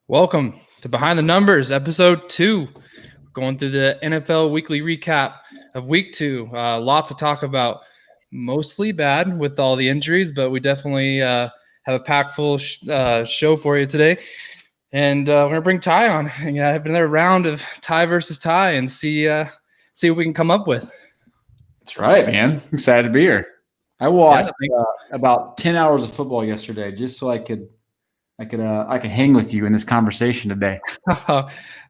Welcome to Behind the Numbers, episode 2. Going through the NFL weekly recap of week 2. Lots to talk about, mostly bad with all the injuries, but we definitely have a packed full show for you today. And we're going to bring Ty on and have another round of Ty versus Ty and see what we can come up with. That's right, man. Excited to be here. I watched about 10 hours of football yesterday just so I could hang with you in this conversation today.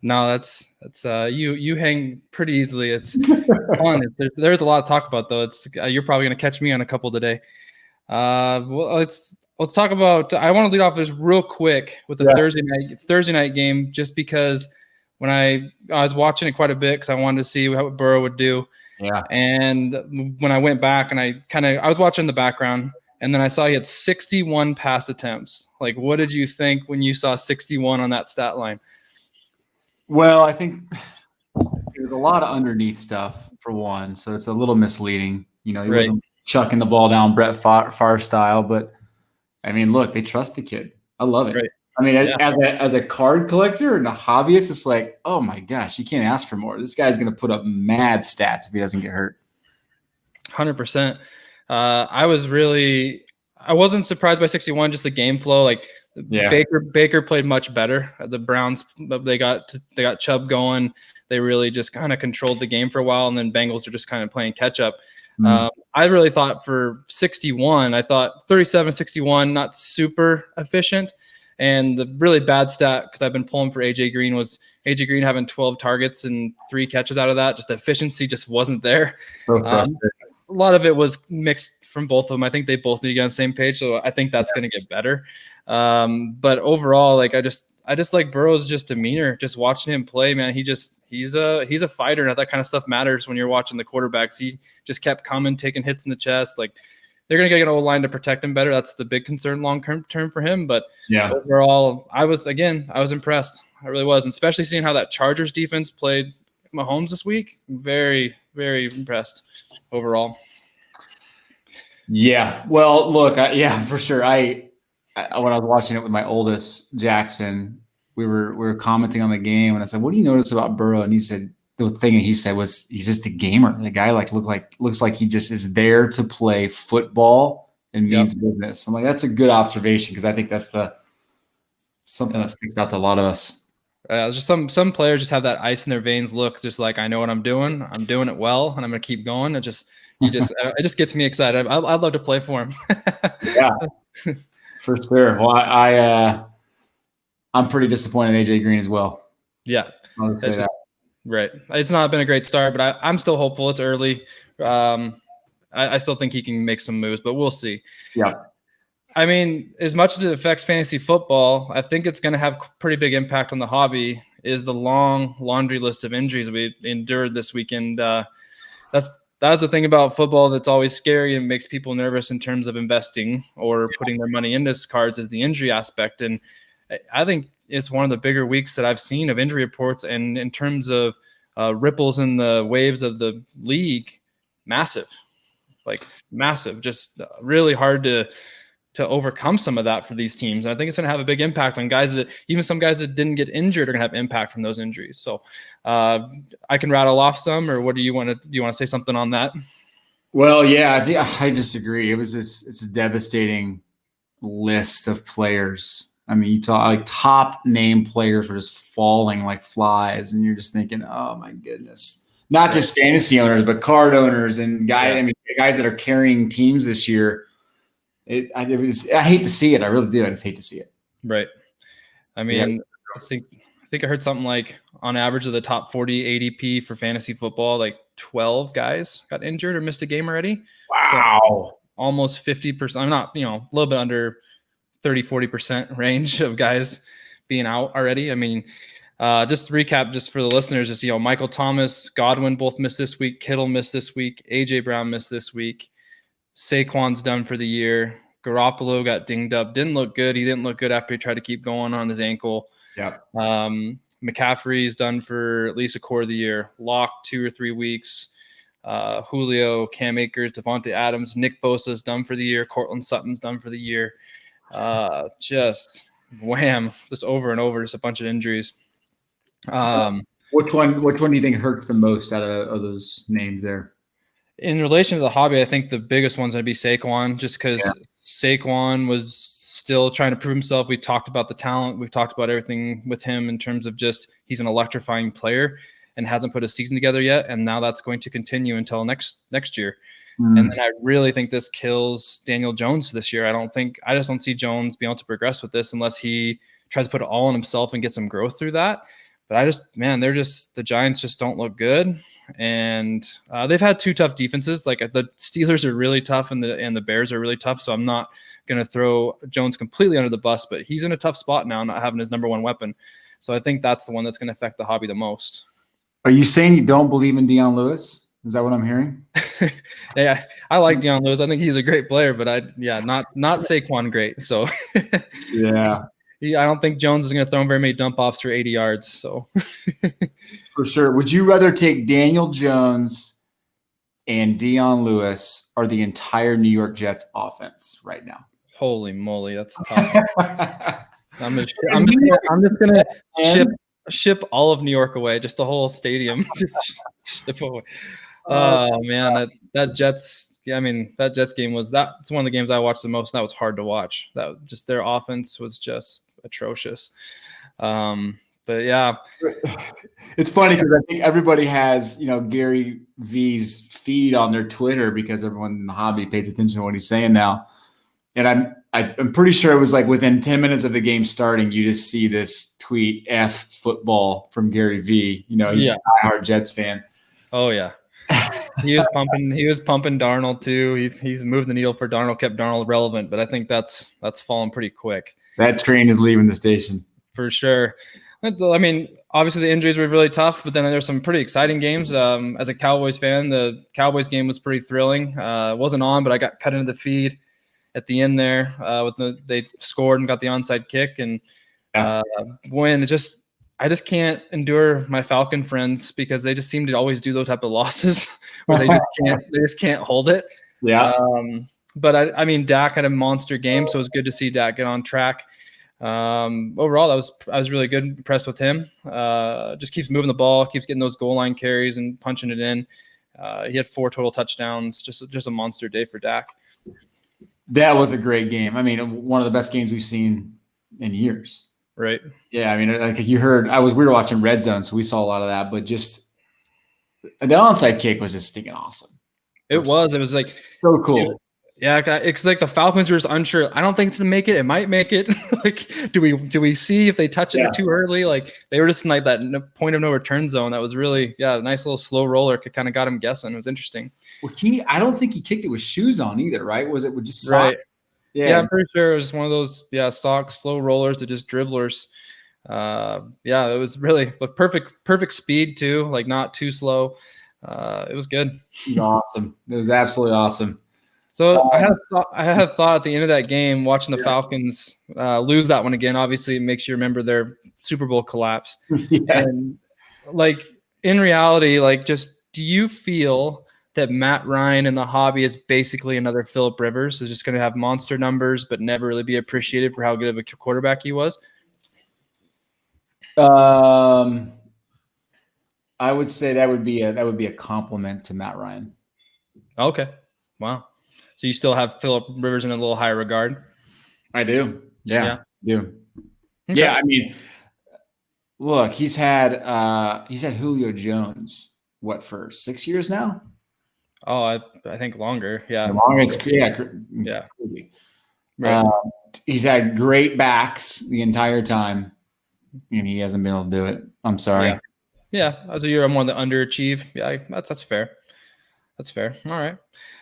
No, that's you hang pretty easily. It's fun. There's a lot to talk about though. It's you're probably going to catch me on a couple today. Well, let's talk about. I want to lead off this real quick with the Thursday night game, just because when I was watching it quite a bit because I wanted to see what Burrow would do. Yeah. And when I went back and I was watching the background. And then I saw he had 61 pass attempts. Like, what did you think when you saw 61 on that stat line? Well, I think it was a lot of underneath stuff for one, so it's a little misleading. You know, he wasn't chucking the ball down Brett Favre style, but I mean, look, they trust the kid. I love it. Right. I mean, as a card collector and a hobbyist, it's like, oh my gosh, you can't ask for more. This guy's going to put up mad stats if he doesn't get hurt. 100%. I wasn't surprised by 61, just the game flow. Like Baker played much better. The Browns, they got Chubb going. They really just kind of controlled the game for a while. And then Bengals are just kind of playing catch up. I really thought for 61, I thought 37-61, not super efficient. And the really bad stat, because I've been pulling for AJ Green, was AJ Green having 12 targets and 3 catches out of that. Just efficiency just wasn't there. A lot of it was mixed from both of them. I think they both need to get on the same page, so I think that's going to get better. But overall, like I just like Burrow's just demeanor. Just watching him play, man, he's a fighter, and that kind of stuff matters when you're watching the quarterbacks. He just kept coming, taking hits in the chest. Like they're going to get an O-line to protect him better. That's the big concern long term for him. But overall, I was impressed. I really was, and especially seeing how that Chargers defense played Mahomes this week. Very, very impressed overall. Yeah. Well, look, for sure. When I was watching it with my oldest, Jackson, we were commenting on the game, and I said, "What do you notice about Burrow?" And he said the thing he said was he's just a gamer. The guy looks like he just is there to play football and means business. I'm like, that's a good observation because I think that's something that sticks out to a lot of us. Just some players just have that ice in their veins look, just like I know what I'm doing. I'm doing it well, and I'm going to keep going. It just gets me excited. I'd love to play for him. Yeah, for sure. Well, I'm pretty disappointed in AJ Green as well. Yeah, right. It's not been a great start, but I'm still hopeful. It's early. I still think he can make some moves, but we'll see. Yeah. I mean, as much as it affects fantasy football, I think it's going to have pretty big impact on the hobby is the long laundry list of injuries we endured this weekend. That's the thing about football that's always scary and makes people nervous in terms of investing or putting their money into cards is the injury aspect. And I think it's one of the bigger weeks that I've seen of injury reports. And in terms of ripples in the waves of the league, massive, just really hard to overcome some of that for these teams. And I think it's going to have a big impact on guys even some guys that didn't get injured are going to have impact from those injuries. So I can rattle off some, or what do you want to say something on that? Well, yeah, I disagree. It's a devastating list of players. I mean, you talk like top name players were just falling like flies, and you're just thinking, oh my goodness. Not just fantasy owners, but card owners and guys. Yeah. I mean, guys that are carrying teams this year. I hate to see it. I really do. I just hate to see it. Right. I mean, I think I heard something like on average of the top 40 ADP for fantasy football, like 12 guys got injured or missed a game already. Wow. So almost 50%. I'm not, a little bit under 30-40% range of guys being out already. I mean, just to recap, just for the listeners, just, Michael Thomas, Godwin both missed this week. Kittle missed this week. AJ Brown missed this week. Saquon's done for the year. Garoppolo got dinged up. Didn't look good. He didn't look good after he tried to keep going on his ankle. Yeah. McCaffrey's done for at least a quarter of the year. Locke 2 or 3 weeks. Julio, Cam Akers, Devontae Adams, Nick Bosa's done for the year. Cortland Sutton's done for the year. Just wham, just over and over, just a bunch of injuries. Which one do you think hurts the most out of those names there? In relation to the hobby, I think the biggest one's going to be Saquon, just because Saquon was still trying to prove himself. We talked about the talent. We've talked about everything with him in terms of just he's an electrifying player and hasn't put a season together yet. And now that's going to continue until next year. And then I really think this kills Daniel Jones this year. I just don't see Jones being able to progress with this unless he tries to put it all on himself and get some growth through that. But the Giants just don't look good. And they've had two tough defenses. Like the Steelers are really tough and the Bears are really tough. So I'm not going to throw Jones completely under the bus, but he's in a tough spot now, not having his number one weapon. So I think that's the one that's going to affect the hobby the most. Are you saying you don't believe in Deion Lewis? Is that what I'm hearing? Yeah, I like Deion Lewis. I think he's a great player, but not Saquon great. So yeah. I don't think Jones is going to throw him very many dump offs for 80 yards. So for sure. Would you rather take Daniel Jones and Deion Lewis or the entire New York Jets offense right now? Holy moly, that's tough. I'm just gonna ship all of New York away, just the whole stadium. Just ship away. Oh man, that Jets. Yeah, I mean that Jets game that's one of the games I watched the most. That was hard to watch. That just their offense was just atrocious. But yeah, it's funny because I think everybody has Gary V's feed on their Twitter because everyone in the hobby pays attention to what he's saying now. And I'm pretty sure it was like within 10 minutes of the game starting, you just see this tweet F football from Gary V. He's a diehard Jets fan. Oh yeah. He was pumping Darnold too. He's moved the needle for Darnold, kept Darnold relevant, but I think that's fallen pretty quick. That train is leaving the station. For sure. I mean, obviously the injuries were really tough, but then there's some pretty exciting games. As a Cowboys fan, the Cowboys game was pretty thrilling. It wasn't on, but I got cut into the feed at the end there. They scored and got the onside kick and win. I just can't endure my Falcon friends because they just seem to always do those type of losses where they just can't hold it. Yeah. But I mean, Dak had a monster game, so it was good to see Dak get on track. Overall, I was really good, impressed with him. Just keeps moving the ball, keeps getting those goal line carries and punching it in. He had 4 total touchdowns. Just a monster day for Dak. That was a great game. I mean, one of the best games we've seen in years. Right. Yeah. I mean, like you heard, we were watching Red Zone, so we saw a lot of that, but just the onside kick was just stinking awesome. It was like so cool. It's like the Falcons were just unsure. I don't think it's gonna make it. It might make it. Like, do we see if they touch it too early? Like they were just in like that point of no return zone. That was really a nice little slow roller. It kind of got him guessing. It was interesting. Well, I don't think he kicked it with shoes on either, right? Was it with just socks? Right? Yeah, I'm pretty sure it was just one of those socks, slow rollers, or just dribblers. It was really perfect speed too. Like not too slow. It was good. It was awesome. It was absolutely awesome. So I had a thought at the end of that game, watching the Falcons lose that one again. Obviously, it makes you remember their Super Bowl collapse. Yeah. And like in reality, like just do you feel that Matt Ryan in the hobby is basically another Phillip Rivers, is just going to have monster numbers but never really be appreciated for how good of a quarterback he was? I would say that would be a compliment to Matt Ryan. Okay. Wow. So you still have Phillip Rivers in a little higher regard? I do. Yeah. I do. Okay. Yeah. I mean, look, he's had Julio Jones, for 6 years now? Oh, I think longer. Yeah. Yeah. Right. He's had great backs the entire time, and he hasn't been able to do it. I'm sorry. Yeah. As a year, I'm one of the underachieve. Yeah, that's fair. That's fair. All right.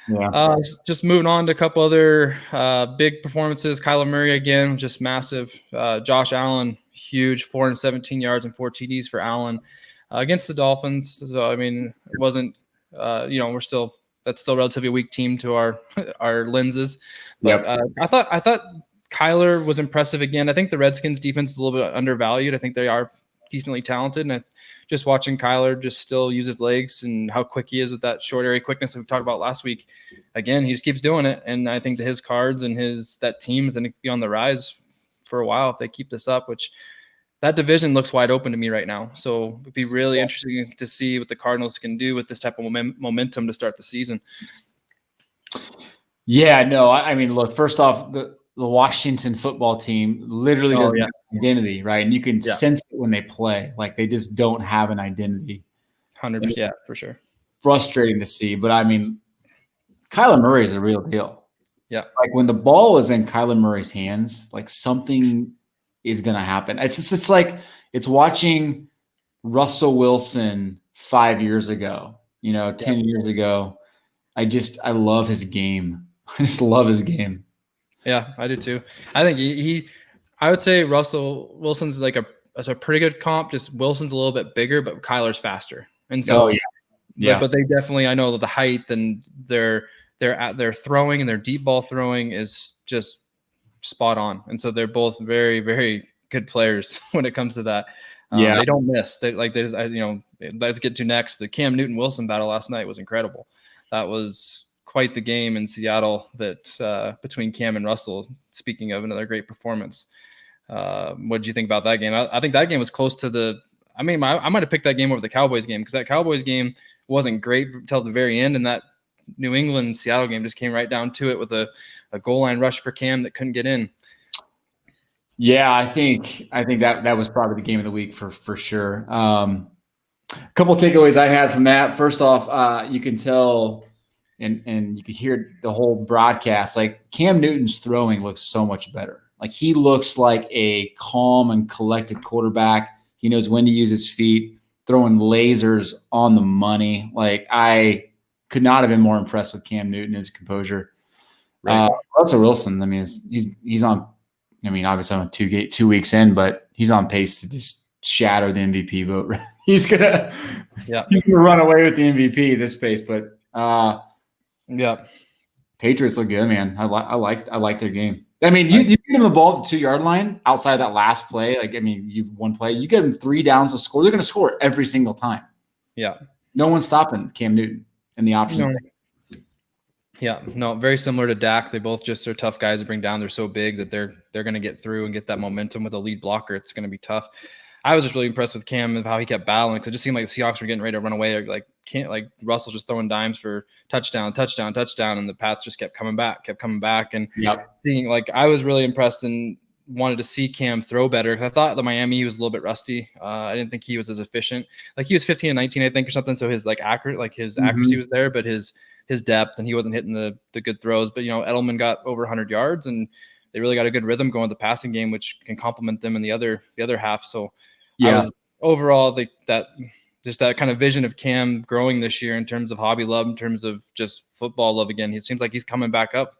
Yeah. Just moving on to a couple other big performances. Kyler Murray again, just massive. Josh Allen, huge, 417 yards and 4 TDs for Allen against the Dolphins. So I mean, it wasn't. That's still a relatively weak team to our lenses. But I thought Kyler was impressive again. I think the Redskins defense is a little bit undervalued. I think they are decently talented, and just watching Kyler just still use his legs and how quick he is with that short area quickness that we talked about last week. Again, he just keeps doing it, and I think that his cards and that team is going to be on the rise for a while if they keep this up, which that division looks wide open to me right now. So it'd be really interesting to see what the Cardinals can do with this type of momentum to start the season. Yeah, no, I mean, look, first off, the Washington football team literally doesn't have an identity, right? And you can sense it when they play. Like, they just don't have an identity. 100%, yeah, for sure. Frustrating to see. But, I mean, Kyler Murray is the real deal. Yeah. Like, when the ball is in Kyler Murray's hands, like, something is going to happen. It's like it's watching Russell Wilson 5 years ago, 10 years ago. I love his game. I just love his game. Yeah, I do too. I think I would say Russell Wilson's like a pretty good comp. Just Wilson's a little bit bigger, but Kyler's faster. And so, but they definitely, I know the height and their throwing and their deep ball throwing is just spot on. And so they're both very, very good players when it comes to that. They don't miss. Let's get to next. The Cam Newton-Wilson battle last night was incredible. That was quite the game in Seattle that between Cam and Russell. Speaking of another great performance. What did you think about that game? I think that game was close to I might have picked that game over the Cowboys game because that Cowboys game wasn't great until the very end. And that New England Seattle game just came right down to it with a goal line rush for Cam that couldn't get in. Yeah, I think that was probably the game of the week for sure. A couple of takeaways I had from that. First off, you can tell and you could hear the whole broadcast, like Cam Newton's throwing looks so much better. Like he looks like a calm and collected quarterback. He knows when to use his feet, throwing lasers on the money. Like I could not have been more impressed with Cam Newton, his composure. Right. Russell Wilson, I mean, he's on. I mean, obviously I'm 2 weeks in, but he's on pace to just shatter the MVP vote. He's gonna run away with the MVP this pace. But Patriots look good, man. I like their game. I mean, you give them the ball at the 2-yard line outside of that last play. Like, I mean, you've one play. You get them 3 downs to score. They're going to score every single time. Yeah. No one's stopping Cam Newton and the options. Yeah, no, very similar to Dak. They both just are tough guys to bring down. They're so big that they're going to get through and get that momentum with a lead blocker. It's going to be tough. I was just really impressed with Cam and how he kept battling because it just seemed like the Seahawks were getting ready to run away. Like Russell just throwing dimes for touchdown, and the Pats just kept coming back. And seeing I was really impressed and wanted to see Cam throw better because I thought the Miami he was a little bit rusty. I didn't think he was as efficient. Like he was 15 and 19, I think, or something. So his accuracy was there, but his depth and he wasn't hitting the good throws. But Edelman got over 100 yards and they really got a good rhythm going with the passing game, which can complement them in the other half. So overall that kind of vision of Cam growing this year in terms of hobby love, in terms of just football love again. It seems like he's coming back up,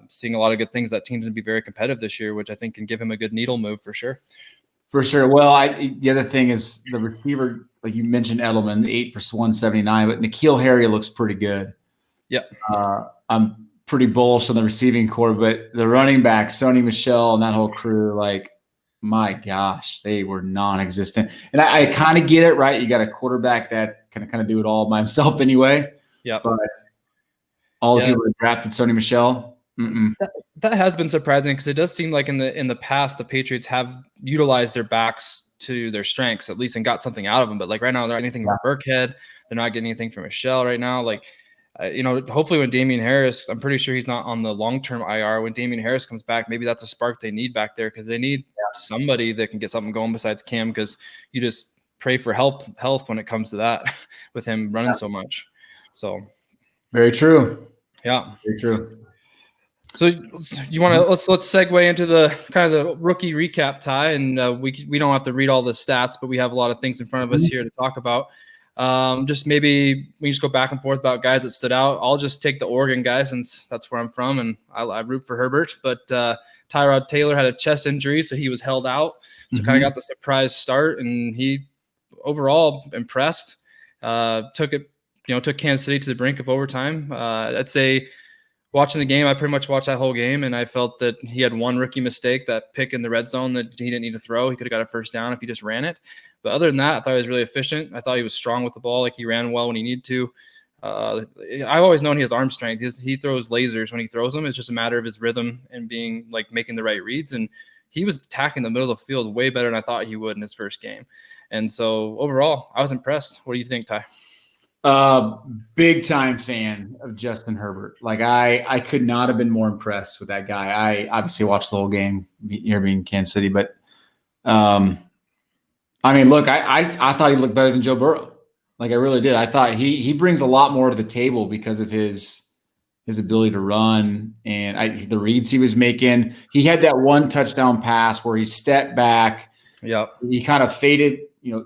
seeing a lot of good things that teams can be very competitive this year, which I think can give him a good needle move for sure. For sure. Well, the other thing is the receiver, like you mentioned, Edelman, 8 for 179, but N'Keal Harry looks pretty good. Yeah. I'm pretty bullish on the receiving core, but the running back, Sony Michel and that whole crew, like, my gosh, they were non-existent. And I kind of get it, right? You got a quarterback that can kind of do it all by himself anyway. Yeah. But all the people that drafted Sony Michel. That has been surprising because it does seem like in the past the Patriots have utilized their backs to their strengths at least and got something out of them. But like right now, they're not anything from Burkhead. They're not getting anything from Michelle right now. Like, hopefully when Damian Harris, I'm pretty sure he's not on the long-term IR. When Damian Harris comes back, maybe that's a spark they need back there because they need somebody that can get something going besides Cam because you just pray for health when it comes to that with him running so much. So very true. Yeah. Very true. So you want to let's segue into the kind of the rookie recap, Ty, and we don't have to read all the stats, but we have a lot of things in front of us here to talk about. Just maybe we just go back and forth about guys that stood out. I'll just take the Oregon guy since that's where I'm from, and I root for Herbert. But Tyrod Taylor had a chest injury, so he was held out. So kind of got the surprise start, and he overall impressed. Took Kansas City to the brink of overtime. I'd say watching the game, I pretty much watched that whole game, and I felt that he had one rookie mistake, that pick in the red zone that he didn't need to throw. He could have got a first down if he just ran it. But other than that, I thought he was really efficient. I thought he was strong with the ball. Like he ran well when he needed to. I've always known he has arm strength. He throws lasers when he throws them. It's just a matter of his rhythm and being making the right reads. And he was attacking the middle of the field way better than I thought he would in his first game. And so overall, I was impressed. What do you think, Ty? Big time fan of Justin Herbert. Like I could not have been more impressed with that guy. I obviously watched the whole game here being Kansas City, but I mean, look, I thought he looked better than Joe Burrow. Like I really did. I thought he brings a lot more to the table because of his ability to run and the reads he was making. He had that one touchdown pass where he stepped back. Yeah. He kind of faded,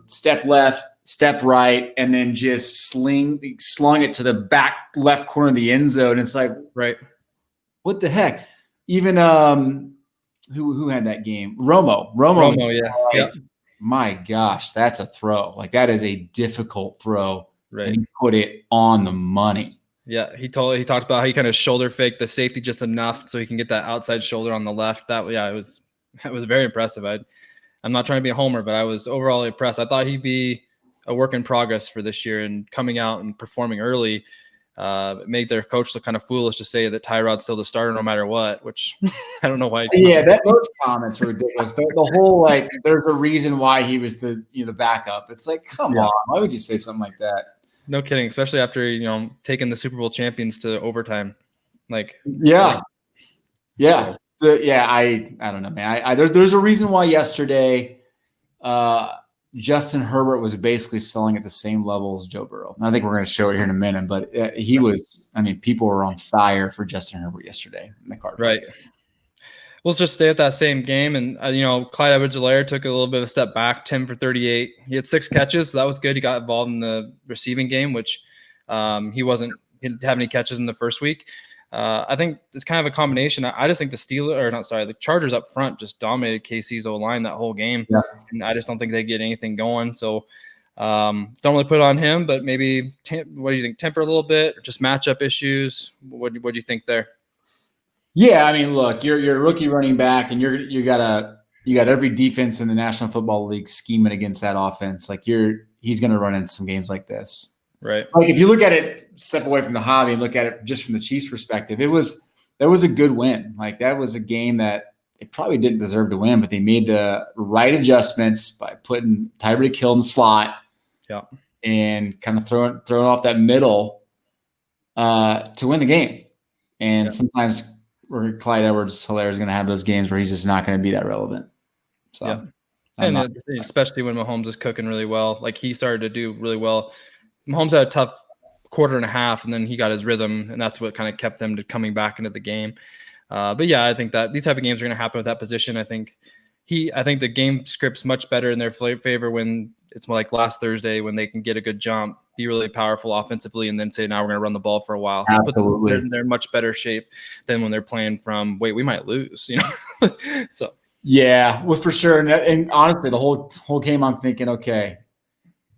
step left, step right, and then just slung it to the back left corner of the end zone. It's like, right. What the heck? Even who had that game? Romo, yeah. Like, yeah. My gosh, that's a throw. Like that is a difficult throw. Right. And he put it on the money. Yeah, he talked about how he kind of shoulder faked the safety just enough so he can get that outside shoulder on the left. It was very impressive. I'm not trying to be a homer, but I was overall impressed. I thought he'd be a work in progress for this year, and coming out and performing early made their coach look kind of foolish to say that Tyrod's still the starter no matter what, which I don't know why. Those comments were ridiculous. The whole there's a reason why he was the backup. It's like, come on, why would you say something like that? No kidding, especially after taking the Super Bowl champions to overtime. I don't know, man. There's a reason why yesterday Justin Herbert was basically selling at the same level as Joe Burrow. And I think we're going to show it here in a minute, but he was. I mean, people were on fire for Justin Herbert yesterday in the Cardinals. Right. Let's just stay at that same game. And, Clyde Edwards-Helaire took a little bit of a step back, 10 for 38. He had 6 catches, so that was good. He got involved in the receiving game, which he didn't have any catches in the first week. I think it's kind of a combination. I just think the Chargers up front just dominated KC's O-line that whole game. Yeah. And I just don't think they get anything going. So don't really put it on him, but maybe, what do you think, temper a little bit, or just matchup issues? What do you think there? Yeah, I mean, look, you're a rookie running back, and you got every defense in the National Football League scheming against that offense. Like he's going to run into some games like this, right? Like if you look at it, step away from the hobby and look at it just from the Chiefs' perspective, that was a good win. Like that was a game that it probably didn't deserve to win, but they made the right adjustments by putting Tyreek Hill in the slot, and kind of throwing off that middle to win the game. And sometimes where Clyde Edwards-Helaire is going to have those games where he's just not going to be that relevant. So, especially when Mahomes is cooking really well, like he started to do really well. Mahomes had a tough quarter and a half, and then he got his rhythm, and that's what kind of kept them to coming back into the game. But yeah, I think that these type of games are going to happen with that position. I think the game script's much better in their favor when it's more like last Thursday, when they can get a good jump, be really powerful offensively, and then say, now we're going to run the ball for a while. Absolutely. They're in much better shape than when they're playing from, wait, we might lose, So. Yeah, well, for sure. And honestly, the whole game, I'm thinking, okay,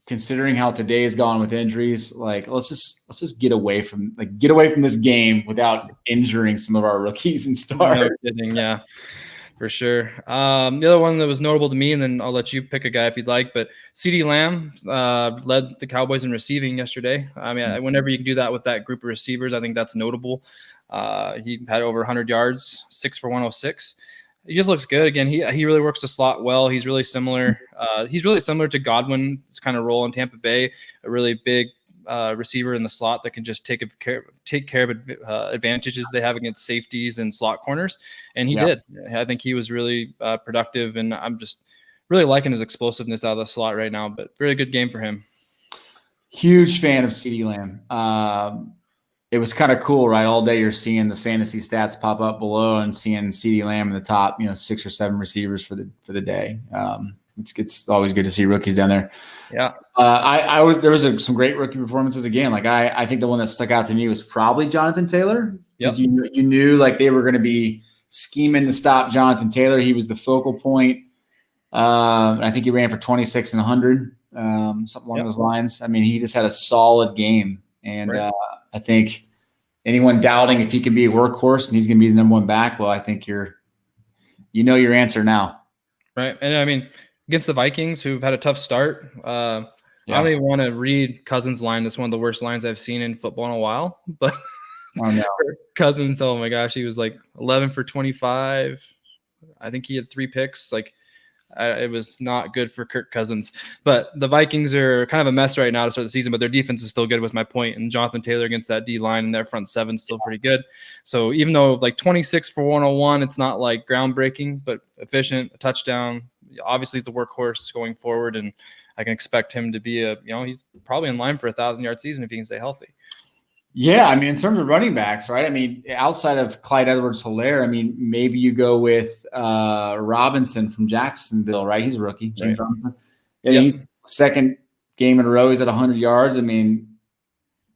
considering how today has gone with injuries, like let's just get away from this game without injuring some of our rookies and stars. No kidding, yeah. For sure. The other one that was notable to me, and then I'll let you pick a guy if you'd like, but CeeDee Lamb led the Cowboys in receiving yesterday. I mean, whenever you can do that with that group of receivers, I think that's notable. He had over 100 yards, 6 for 106. He just looks good. Again, he really works the slot well. He's really similar. He's really similar to Godwin's kind of role in Tampa Bay, a really big receiver in the slot that can just take care of advantages they have against safeties and slot corners. And he did. I think he was really productive, and I'm just really liking his explosiveness out of the slot right now, but really good game for him. Huge fan of CeeDee Lamb. It was kind of cool, right? All day you're seeing the fantasy stats pop up below and seeing CeeDee Lamb in the top, 6 or 7 receivers for the day. It's always good to see rookies down there. Yeah. There was some great rookie performances again. Like I think the one that stuck out to me was probably Jonathan Taylor. Because you knew like they were going to be scheming to stop Jonathan Taylor. He was the focal point. I think he ran for 26 and 100, something along those lines. I mean, he just had a solid game. And I think anyone doubting if he can be a workhorse and he's going to be the number 1 back, well, I think your answer now. Right. And I mean, against the Vikings, who've had a tough start, I don't even want to read Cousins' line. It's one of the worst lines I've seen in football in a while. But oh, no. Cousins, oh my gosh, he was like 11 for 25, I think he had 3 picks. Like, it was not good for Kirk Cousins. But the Vikings are kind of a mess right now to start the season, but their defense is still good with my point. And Jonathan Taylor against that D-line and their front 7 is still pretty good. So even though like 26 for 101, it's not like groundbreaking, but efficient, a touchdown. Obviously, he's the workhorse going forward, and I can expect him to be he's probably in line for a 1,000-yard season if he can stay healthy. Yeah, I mean, in terms of running backs, right? I mean, outside of Clyde Edwards-Helaire, I mean, maybe you go with Robinson from Jacksonville, right? He's a rookie, James Robinson. Yeah, he's second game in a row. He's at 100 yards. I mean,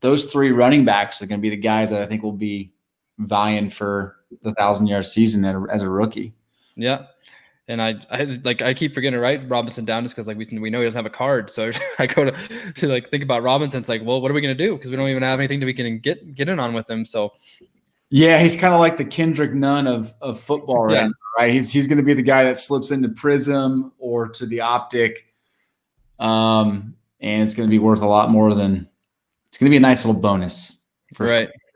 those 3 running backs are going to be the guys that I think will be vying for the 1,000-yard season as a rookie. Yeah. And I keep forgetting to write Robinson down just because like we know he doesn't have a card. So I go to like think about Robinson. It's like, well, what are we gonna do? Because we don't even have anything that we can get in on with him. So yeah, he's kind of like the Kendrick Nunn of football right now, right? He's gonna be the guy that slips into Prism or to the Optic. And it's gonna be worth a lot more than it's gonna be a nice little bonus for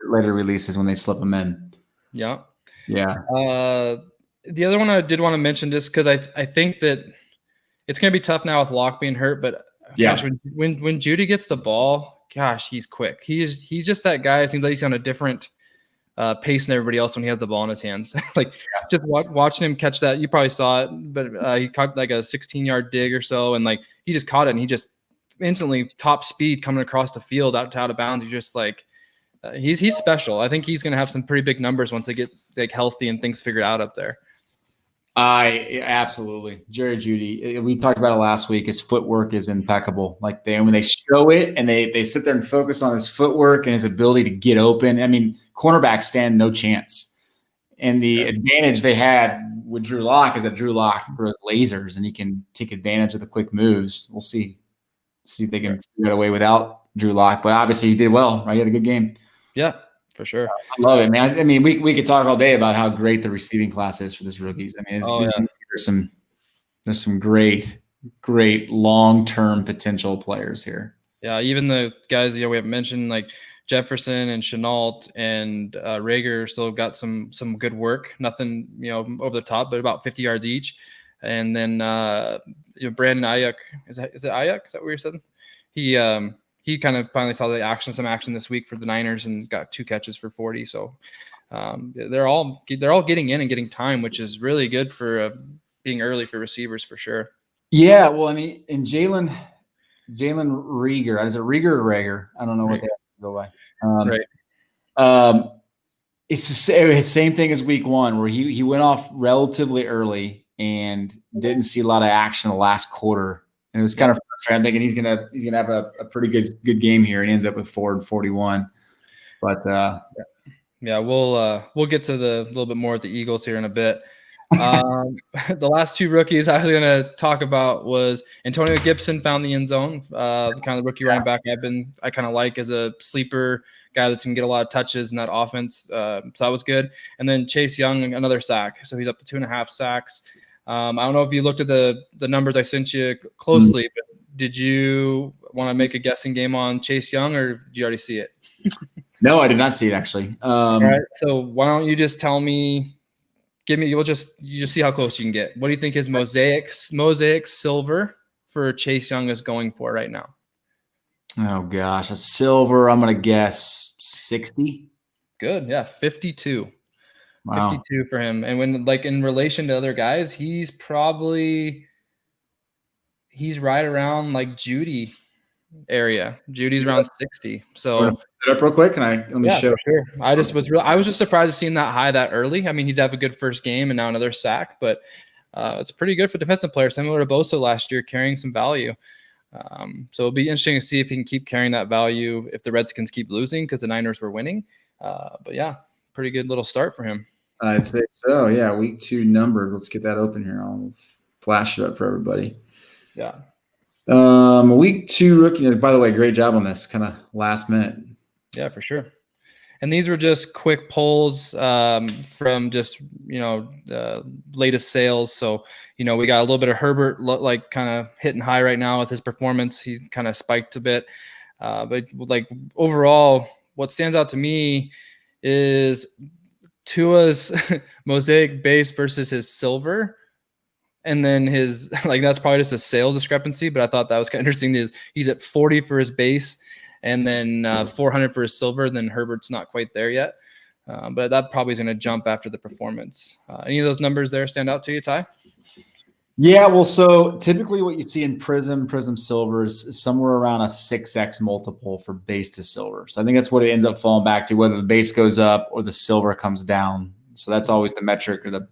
later releases when they slip them in. Yeah. Yeah. The other one I did want to mention just because I think that it's going to be tough now with Locke being hurt, but gosh, when Judy gets the ball, gosh, he's quick. He's just that guy. It seems like he's on a different pace than everybody else when he has the ball in his hands. Just watching him catch that, you probably saw it, but he caught like a 16-yard dig or so, and like he just caught it, and he just instantly top speed coming across the field out of bounds. He's just like he's special. I think he's going to have some pretty big numbers once they get like healthy and things figured out up there. Absolutely. Jerry Jeudy. We talked about it last week. His footwork is impeccable. Like when they show it and they sit there and focus on his footwork and his ability to get open. I mean, cornerbacks stand no chance. And the advantage they had with Drew Lock is that Drew Lock throws lasers and he can take advantage of the quick moves. We'll see if they can figure it away without Drew Lock. But obviously he did well, right? He had a good game. Yeah. For sure. I love it, man. I mean, we could talk all day about how great the receiving class is for this rookies. I mean, there's some great long-term potential players here. Yeah, even the guys we haven't mentioned like Jefferson and Chenault and Rager still got some good work. Nothing over the top, but about 50 yards each. And then Brandon Ayuk, is it Ayuk? Is that what you said? He kind of finally saw some action this week for the Niners and got 2 catches for 40. So they're all getting in and getting time, which is really good for being early for receivers for sure. Yeah, well, I mean, and Jalen Reagor, is it Reagor or Rager? I don't know what they go by. It's the same thing as week 1 where he went off relatively early and didn't see a lot of action in the last quarter. And it was kind of frustrating. I'm thinking he's gonna have a pretty good game here, and he ends up with 4 and 41. But we'll get to the little bit more of the Eagles here in a bit. The last 2 rookies I was gonna talk about was Antonio Gibson found the end zone, the kind of rookie running back I kind of like as a sleeper guy that's gonna get a lot of touches in that offense. So that was good. And then Chase Young, another sack, so he's up to 2.5 sacks. I don't know if you looked at the numbers I sent you closely, but did you want to make a guessing game on Chase Young, or did you already see it? No, I did not see it actually. All right, so why don't you just tell me? You just see how close you can get. What do you think his mosaic silver for Chase Young is going for right now? Oh gosh, a silver. I'm gonna guess 60. Good, yeah, 52. Wow. 52 for him. And when like in relation to other guys, he's right around like Judy area. Judy's around 60. So put it up real quick. Let me show. For sure. I was just surprised to see him that high that early. I mean, he'd have a good first game and now another sack, but it's pretty good for defensive players, similar to Bosa last year, carrying some value. So it'll be interesting to see if he can keep carrying that value if the Redskins keep losing because the Niners were winning. But yeah, pretty good little start for him. I'd say so. Yeah, week 2 numbered. Let's get that open here. I'll flash it up for everybody. Yeah. Week 2 rookie. By the way, great job on this. Kind of last minute. Yeah, for sure. And these were just quick polls from just the latest sales. So we got a little bit of Herbert like kind of hitting high right now with his performance. He kind of spiked a bit, but like overall, what stands out to me is Tua's mosaic base versus his silver. And then his, like, that's probably just a sales discrepancy, but I thought that was kind of interesting. He's at 40 for his base and then 400 for his silver. And then Herbert's not quite there yet. But that probably is going to jump after the performance. Any of those numbers there stand out to you, Ty? Yeah, well, so typically what you see in Prism Silver is somewhere around a 6x multiple for base to silver. So I think that's what it ends up falling back to, whether the base goes up or the silver comes down. So that's always the metric or the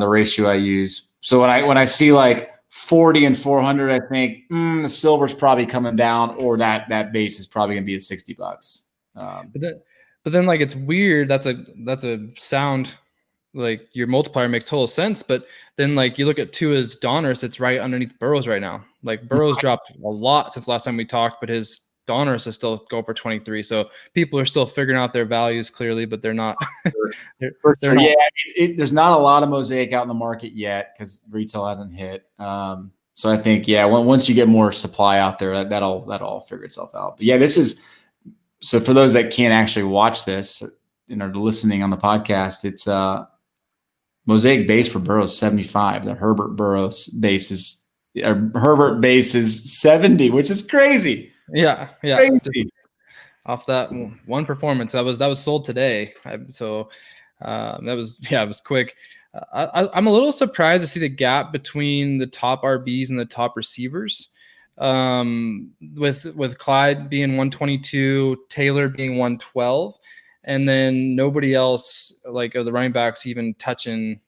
ratio I use. So when I see like 40 and 400, I think the silver's probably coming down, or that base is probably going to be at $60. But then like, it's weird. That's a sound, like, your multiplier makes total sense. But then like, you look at Tua's Donruss, it's right underneath Burrow's right now. Like, Burrow's dropped a lot since last time we talked, but his Donruss is still going for 23. So people are still figuring out their values clearly, but they're not. they're not. Yeah, there's not a lot of mosaic out in the market yet because retail hasn't hit. So I think, once you get more supply out there, that'll figure itself out. But yeah, this is, so for those that can't actually watch this and are listening on the podcast, it's mosaic base for Burrow is 75. The Herbert base is 70, which is crazy. Yeah. Crazy. Off that one performance that was sold today. It was quick. I'm a little surprised to see the gap between the top RBs and the top receivers. With Clyde being 122, Taylor being 112, and then nobody else, like, of the running backs even touching,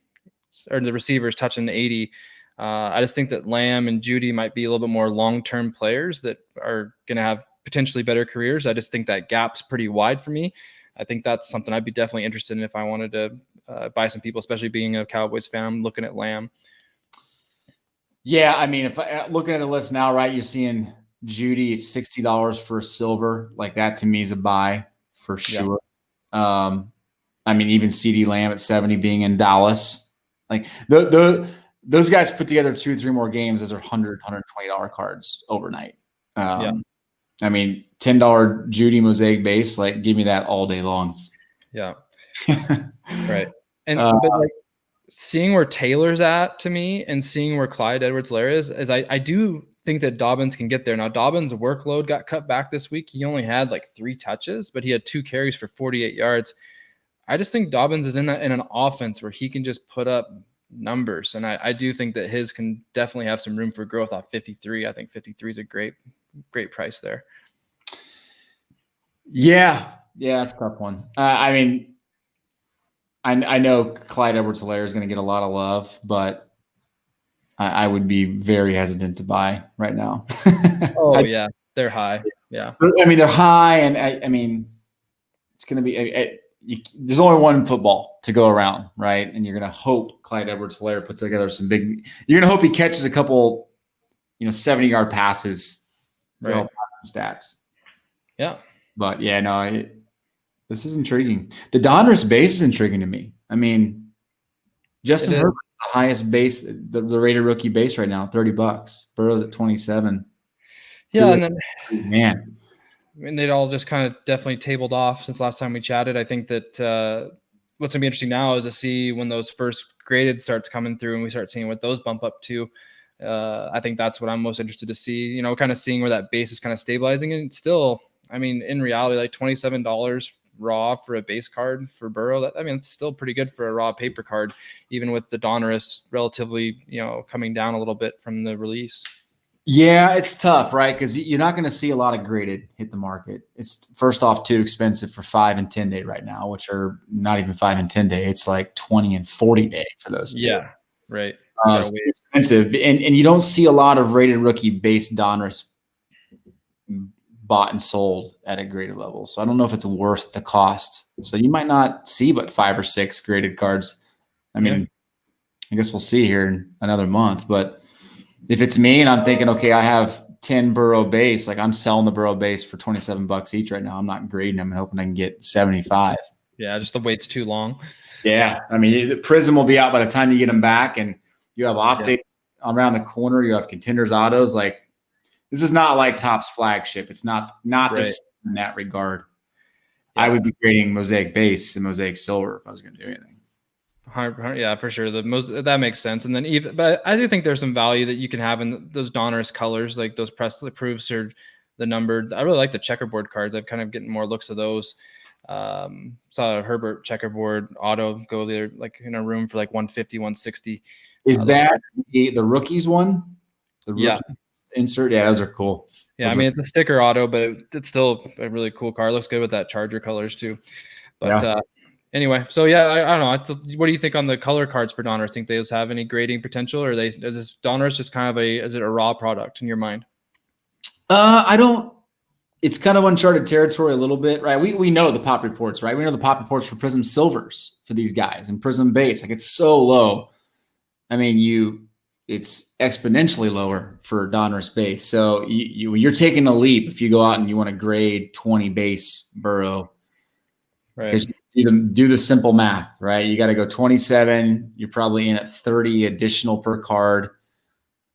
or the receivers touching 80. I just think that Lamb and Judy might be a little bit more long-term players that are going to have potentially better careers. I just think that gap's pretty wide for me. I think that's something I'd be definitely interested in if I wanted to buy some people, especially being a Cowboys fan. I'm looking at Lamb. Yeah, I mean, if looking at the list now, right, you're seeing Judy $60 for silver. Like, that to me is a buy for sure. Yeah. I mean, even CD Lamb at 70 being in Dallas. Like, those guys put together 2 or 3 more games as their $100, $120 cards overnight. I mean, $10 Judy mosaic base, like, give me that all day long. Yeah. Right. And but like, seeing where Taylor's at, to me, and seeing where Clyde Edwards-Helaire is I do think that Dobbins can get there. Now, Dobbins' workload got cut back this week. He only had like 3 touches, but he had 2 carries for 48 yards. I just think Dobbins is in an offense where he can just put up numbers. And I do think that his can definitely have some room for growth off 53. I think 53 is a great price there. Yeah, it's a tough one. I mean, I know Clyde Edwards-Helaire is going to get a lot of love, but I would be very hesitant to buy right now. Yeah, they're high. Yeah, I mean, they're high, and I mean, it's going to be there's only one football to go around, right? And you're going to hope Clyde Edwards-Helaire puts together some big. You're going to hope he catches a couple, 70-yard passes. Right. Stats. Yeah. But yeah, no, this is intriguing. The Donruss base is intriguing to me. I mean, Justin Herbert is the highest base, the rated rookie base right now, $30. Burrow's at 27. Yeah, and then man, I mean, they'd all just kind of definitely tabled off since last time we chatted. I think that what's gonna be interesting now is to see when those first graded starts coming through and we start seeing what those bump up to. I think that's what I'm most interested to see. Kind of seeing where that base is kind of stabilizing, and still, I mean, in reality, like $27 raw for a base card for Burrow. It's still pretty good for a raw paper card, even with the Donruss relatively, coming down a little bit from the release. Yeah, it's tough, right? Because you're not going to see a lot of graded hit the market. It's first off too expensive for 5 and 10 day right now, which are not even 5 and 10 day. It's like 20 and 40 day for those 2. Yeah, right. It's expensive, and you don't see a lot of rated rookie base Donruss bought and sold at a graded level. So I don't know if it's worth the cost. So you might not see but 5 or 6 graded cards. I mean, I guess we'll see here in another month. But if it's me and I'm thinking, okay, I have 10 Burrow base, like, I'm selling the Burrow base for $27 each right now. I'm not grading them and hoping I can get 75. Yeah, just the wait's too long. Yeah. I mean, the Prism will be out by the time you get them back, and you have Optic around the corner. You have Contenders autos. Like, this is not like Topps flagship. It's not the same in that regard. I would be grading Mosaic base and Mosaic silver if I was going to do anything. Yeah, for sure. That makes sense. And then but I do think there's some value that you can have in those Donruss colors, like those Presley proofs or the numbered. I really like the checkerboard cards. I've kind of getting more looks of those. Saw a Herbert checkerboard auto go there, like in a room for like 150, 160. Is that the rookies one? The rookie insert? Yeah, those are cool. Yeah, I mean, it's a sticker auto, but it's still a really cool car. It looks good with that Charger colors too. But anyway, so yeah, I don't know. What do you think on the color cards for Donruss? Think those have any grading potential, or is this Donruss just kind of is it a raw product in your mind? I don't. It's kind of uncharted territory a little bit, right? We know the pop reports, right? We know the pop reports for Prism Silvers for these guys and Prism Base. Like, it's so low. I mean, it's exponentially lower for Donruss Base. So you're taking a leap if you go out and you want to grade 20 base Burrow. Right. Because you do the simple math, right? You got to go 27. You're probably in at 30 additional per card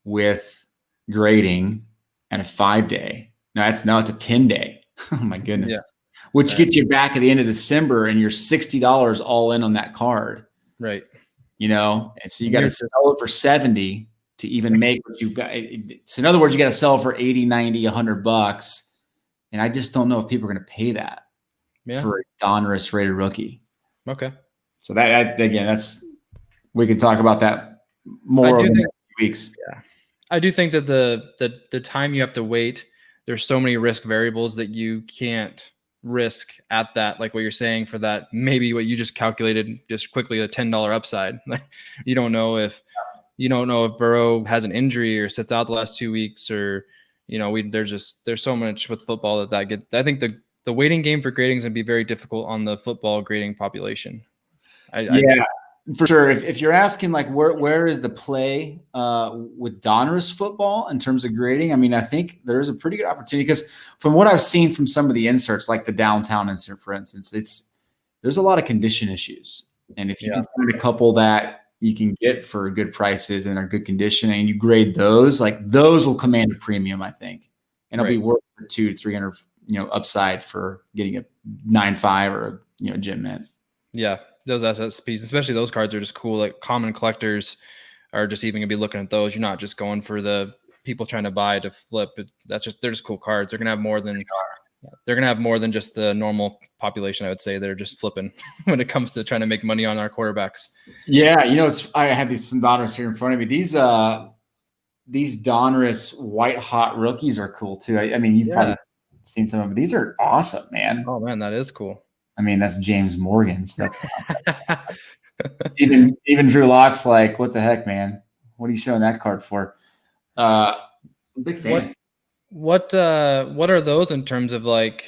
with grading and a 5-day. No, it's a 10-day. Oh my goodness. Yeah. Which gets you back at the end of December and you're $60 all in on that card. Right. And so you got to sell it for 70 to even make what you've got. So in other words, you got to sell it for 80, 90, $100. And I just don't know if people are going to pay that for a Donruss rated rookie. Okay. So that again, we can talk about that more over the next few weeks. Yeah. I do think that the time you have to wait, there's so many risk variables that you can't risk at that, like what you're saying for that, maybe what you just calculated just quickly, a $10 upside. You don't know if Burrow has an injury or sits out the last 2 weeks, or there's so much with football I think the waiting game for grading is going to be very difficult on the football grading population. For sure. If you're asking like where is the play with Donruss football in terms of grading, I mean, I think there's a pretty good opportunity because from what I've seen from some of the inserts, like the downtown insert, for instance, there's a lot of condition issues. And if you can find a couple that you can get for good prices and are good condition and you grade those, like those will command a premium, I think. And it'll be worth the $200 to $300, upside for getting a 9.5 or a gym mint. Yeah. Those SSPs, especially those cards, are just cool. Like common collectors are just even gonna be looking at those. You're not just going for the people trying to buy to flip. They're just cool cards. They're gonna have more than just the normal population. I would say they're just flipping when it comes to trying to make money on our quarterbacks. Yeah, I have some Donruss here in front of me. These Donruss white hot rookies are cool too. I mean, you've probably seen some of them. These are awesome, man. Oh man, that is cool. I mean, that's James Morgan. So that's even Drew Lock's like, what the heck, man? What are you showing that card for? Big fan. What are those in terms of like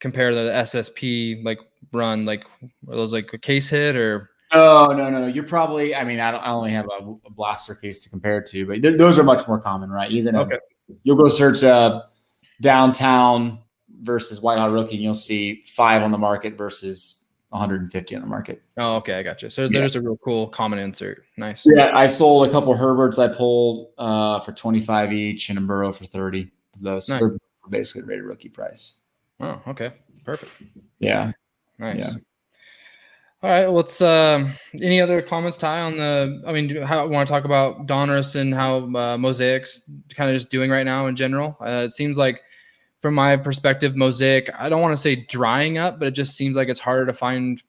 compared to the SSP like run? Like are those like a case hit or? No. You're probably. I mean, I only have a blaster case to compare it to, but those are much more common, right? You'll go search downtown versus white hot rookie, and you'll see 5 on the market versus 150 on the market. Oh, okay, I got you. So there's a real cool common insert. Nice. Yeah, I sold a couple Herberts I pulled for 25 each, and a Burrow for 30. Those are basically rated rookie price. Oh, okay, perfect. Yeah, nice. Yeah. All right. Let's. Any other comments, Ty, on the? I mean, how I want to talk about Donruss and how Mosaic's kind of just doing right now in general. It seems like, from my perspective, Mosaic, I don't want to say drying up, but it just seems like it's harder to find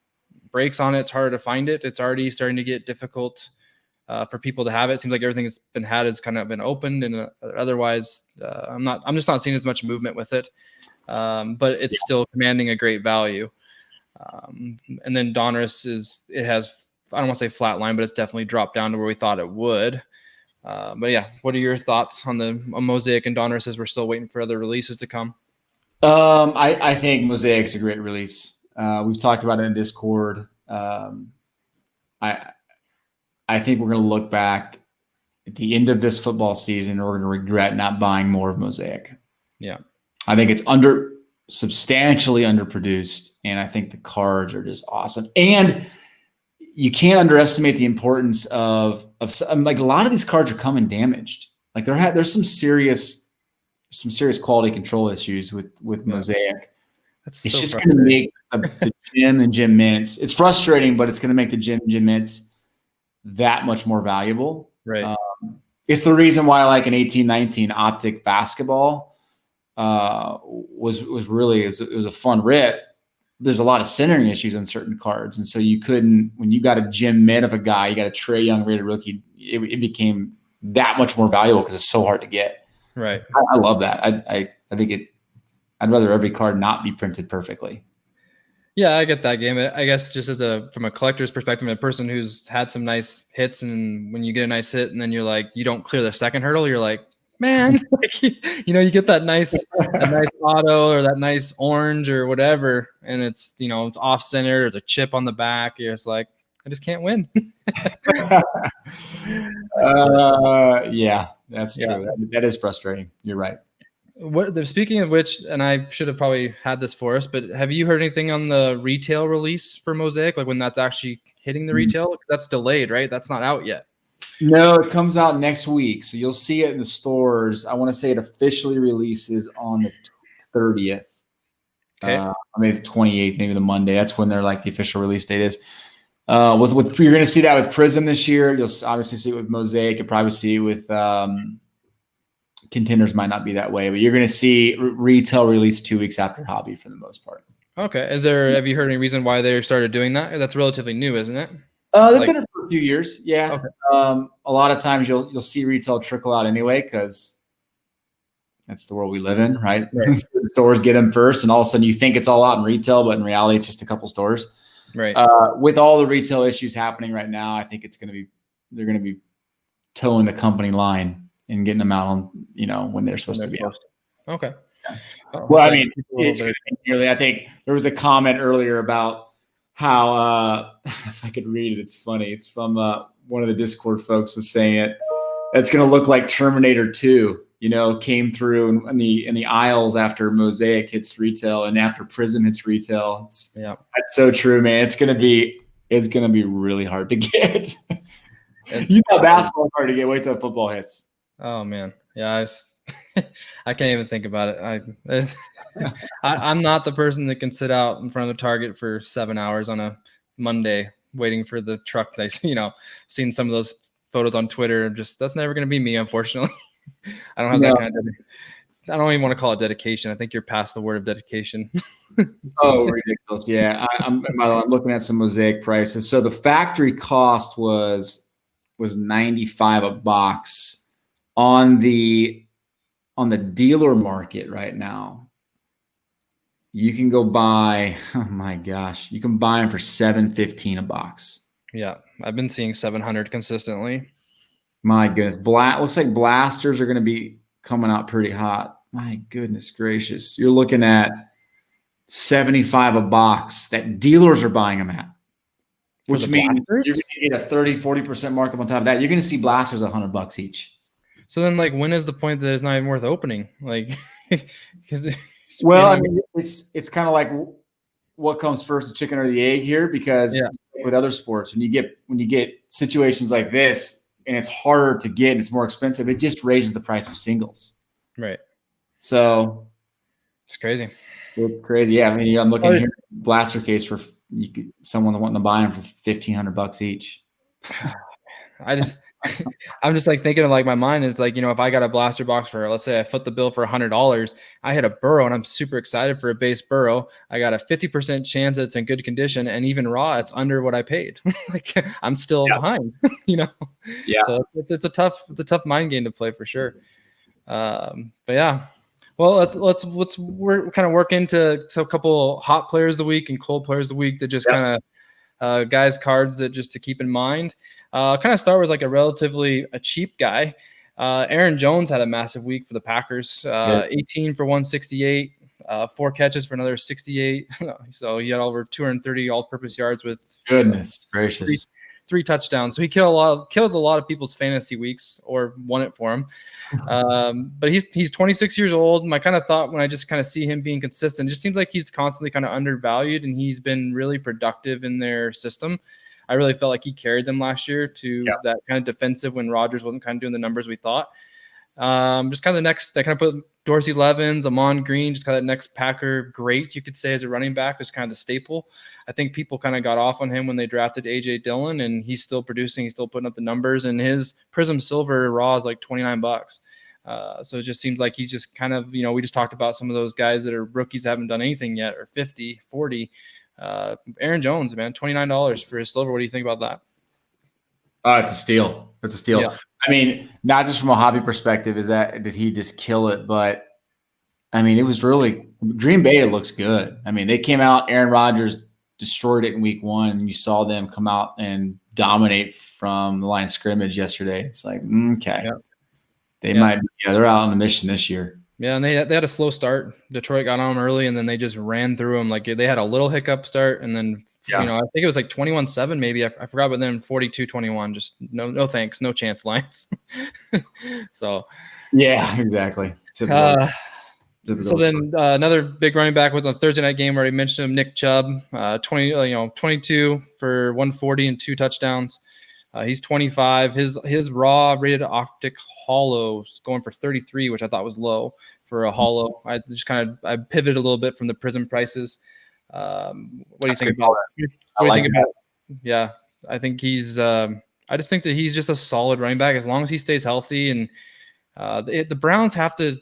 breaks on it. It's harder to find it. It's already starting to get difficult for people to have it. It seems like everything that's been had has kind of been opened, and otherwise, I'm just not seeing as much movement with it. But it's still commanding a great value. And then Donruss has, I don't want to say flatline, but it's definitely dropped down to where we thought it would. But yeah, what are your thoughts on the Mosaic and Donruss as we're still waiting for other releases to come? I think Mosaic's a great release. We've talked about it in Discord. I think we're going to look back at the end of this football season and we're going to regret not buying more of Mosaic. Yeah. I think it's substantially underproduced, and I think the cards are just awesome. And you can't underestimate the importance of like a lot of these cards are coming damaged. Like there's some serious quality control issues with Mosaic. It's just going to make the gym and gym mints. It's frustrating, but it's going to make the gym mints that much more valuable. Right. It's the reason why like an 18-19 optic basketball was really it was a fun rip. There's a lot of centering issues on certain cards, and so you couldn't, when you got a gym mid of a guy, you got a Trae Young rated rookie, it became that much more valuable because it's so hard to get. Right. I love that. I think I'd rather every card not be printed perfectly. Yeah, I get that game. I guess just from a collector's perspective, a person who's had some nice hits, and when you get a nice hit and then you're like, you don't clear the second hurdle, you're like, man, like, you get that nice auto or that nice orange or whatever, and it's, it's off center, there's a chip on the back. You're just like, I just can't win. Yeah, that's true. That is frustrating. You're right. Speaking of which, and I should have probably had this for us, but have you heard anything on the retail release for Mosaic? Like when that's actually hitting the retail? That's delayed, right? That's not out yet. No, it comes out next week. So you'll see it in the stores. I want to say it officially releases on the 30th. Okay. Maybe the 28th, maybe the Monday. That's when they're like the official release date is. With you're going to see that with Prism this year. You'll obviously see it with Mosaic. You'll probably see it with Contenders. Might not be that way, but you're going to see retail release 2 weeks after Hobby for the most part. Okay. Have you heard any reason why they started doing that? That's relatively new, isn't it? They've done it for a few years. Yeah. Okay. A lot of times you'll see retail trickle out anyway because that's the world we live in, right? Stores get them first, and all of a sudden you think it's all out in retail, but in reality it's just a couple stores. Right. With all the retail issues happening right now, I think they're going to be towing the company line and getting them out on, when they're supposed to be out. Okay. Well, I mean, it's going to be nearly. I think there was a comment earlier about how if I could read it, it's funny. It's from one of the Discord folks was saying it. It's going to look like Terminator 2. Came through in the aisles after Mosaic hits retail and after Prism hits retail. That's so true, man. It's gonna be really hard to get. Basketball's hard to get. Wait till football hits. Oh man, yeah, I can't even think about it. I'm not the person that can sit out in front of the Target for 7 hours on a Monday waiting for the truck. Seen some of those photos on Twitter. That's never gonna be me, unfortunately. I don't have that kind of. I don't even want to call it dedication. I think you're past the word of dedication. Oh, ridiculous! Yeah, I'm looking at some Mosaic prices. So the factory cost was $95 a box on the dealer market right now. You can go buy. Oh my gosh, you can buy them for $715 a box. Yeah, I've been seeing 700 consistently. My goodness. Looks like blasters are going to be coming out pretty hot. My goodness gracious. You're looking at $75 a box that dealers are buying them at, which means you're going to get a 30-40% markup on top of that. You're going to see blasters $100 each. So then, when is the point that it's not even worth opening? Because I mean, it's kind of like what comes first, the chicken or the egg here, because with other sports, when you get situations like this, and it's harder to get and it's more expensive, it just raises the price of singles. Right. So it's crazy. It's crazy. Yeah. I mean, I'm looking here, blaster case for someone's wanting to buy them for $1,500 each. I'm just thinking of my mind is if I got a blaster box for, let's say I foot the bill for $100, I hit a Burrow and I'm super excited for a base Burrow. I got a 50% chance that it's in good condition, and even raw, it's under what I paid. I'm still behind, Yeah. So it's a tough mind game to play for sure. But yeah. Well, we're kind of work into a couple hot players of the week and cold players of the week that just kind of guys cards that just to keep in mind. Kind of start with a relatively cheap guy. Aaron Jones had a massive week for the Packers. 18 for 168, 4 catches for another 68. So he had over 230 all-purpose yards with goodness gracious 3 touchdowns. So he killed a lot of people's fantasy weeks, or won it for him. But he's 26 years old. My kind of thought when I just kind of see him being consistent, it just seems like he's constantly kind of undervalued, and he's been really productive in their system. I really felt like he carried them last year to that kind of defensive when Rodgers wasn't kind of doing the numbers we thought. Just kind of the next, I kind of put Dorsey Levens, Amon Green, just kind of next Packer great, you could say, as a running back, was kind of the staple. I think people kind of got off on him when they drafted AJ Dillon, and he's still producing. He's still putting up the numbers, and his Prism Silver raw is like $29. So it just seems like he's just kind of, we just talked about some of those guys that are rookies that haven't done anything yet, or 50, 40. Aaron Jones, man, $29 for his silver. What do you think about that? It's a steal. It's a steal. Yeah. I mean, not just from a hobby perspective, did he just kill it? But I mean, it was really Green Bay. It looks good. I mean, they came out. Aaron Rodgers destroyed it in week 1, and you saw them come out and dominate from the line of scrimmage yesterday. It's like, okay, they might be. Yeah, they're out on a mission this year. Yeah, and they had a slow start. Detroit got on them early, and then they just ran through them. Like they had a little hiccup start, and then I think it was like 21-7 maybe. I forgot, but then 42-21. Just no thanks, no chance lines. So yeah, exactly. So then another big running back was on Thursday night game where I mentioned him, Nick Chubb, 22 for 140 and 2 touchdowns. He's 25. His raw rated optic hollow is going for 33, which I thought was low for a hollow. I pivoted a little bit from the Prism prices. What do you think about that? Yeah, I think he's. I just think that he's just a solid running back as long as he stays healthy. And the Browns have to,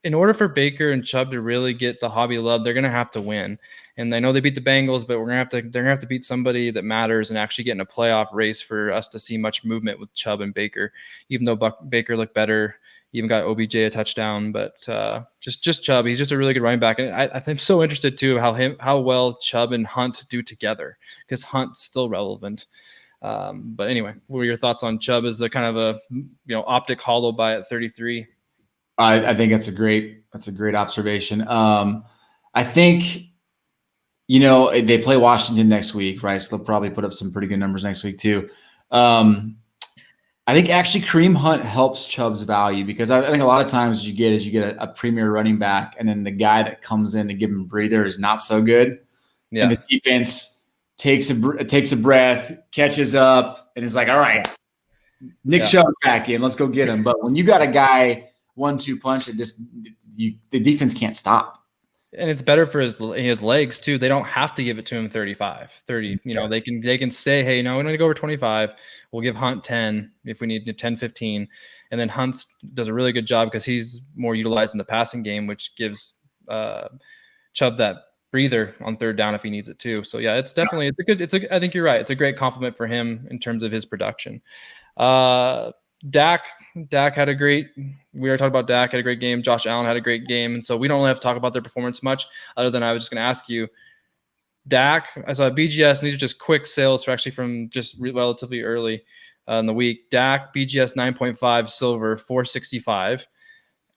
in order for Baker and Chubb to really get the hobby love, they're going to have to win. And I know they beat the Bengals, but they're going to have to beat somebody that matters and actually get in a playoff race for us to see much movement with Chubb and Baker. Even though Baker looked better, even got OBJ a touchdown, but just Chubb, he's just a really good running back. And I'm so interested too how well Chubb and Hunt do together, because Hunt's still relevant. But anyway, what were your thoughts on Chubb as a kind of a optic hollow buy at 33? I think that's a great observation. I think, they play Washington next week, right? So they'll probably put up some pretty good numbers next week too. I think actually Kareem Hunt helps Chubb's value, because I think a lot of times you get a premier running back, and then the guy that comes in to give him a breather is not so good. Yeah. And the defense takes a breath, catches up, and is like, all right, Nick Chubb's back in, let's go get him. But when you got a guy 1-2 punch, the defense can't stop. And it's better for his legs too. They don't have to give it to him 35, 30. They can say, hey, no, we're going to go over 25. We'll give Hunt 10 if we need 10, 15. And then Hunt does a really good job because he's more utilized in the passing game, which gives Chubb that breather on third down if he needs it too. So yeah, it's definitely, I think you're right. It's a great compliment for him in terms of his production. Dak had a great, we already talked about Dak, had a great game. Josh Allen had a great game. And so we don't really have to talk about their performance much, other than I was just going to ask you, Dak, I saw BGS, and these are just quick sales from just relatively early in the week. Dak, BGS 9.5, silver, 465,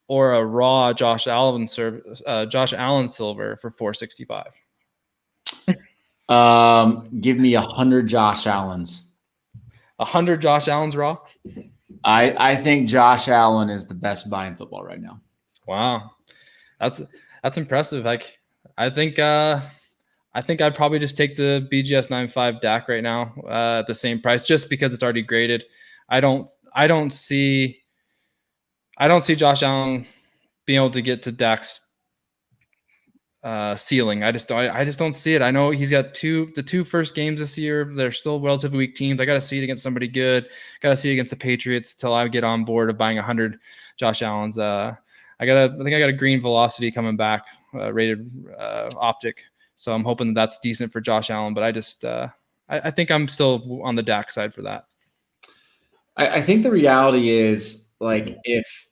or a raw Josh Allen silver for 465. Give me 100 Josh Allens. 100 Josh Allens raw? I think Josh Allen is the best buy in football right now. Wow. That's impressive. Like, I think I'd probably just take the BGS 9.5 Dak right now at the same price, just because it's already graded. I don't see Josh Allen being able to get to Dak's ceiling. I just don't see it. I know he's got the two first games this year. They're still relatively weak teams. I got to see it against somebody good. Got to see it against the Patriots till I get on board of buying 100 Josh Allens. I think I got a green velocity coming back, rated optic. So I'm hoping that's decent for Josh Allen. But I think I'm still on the Dak side for that. I think the reality is, like, if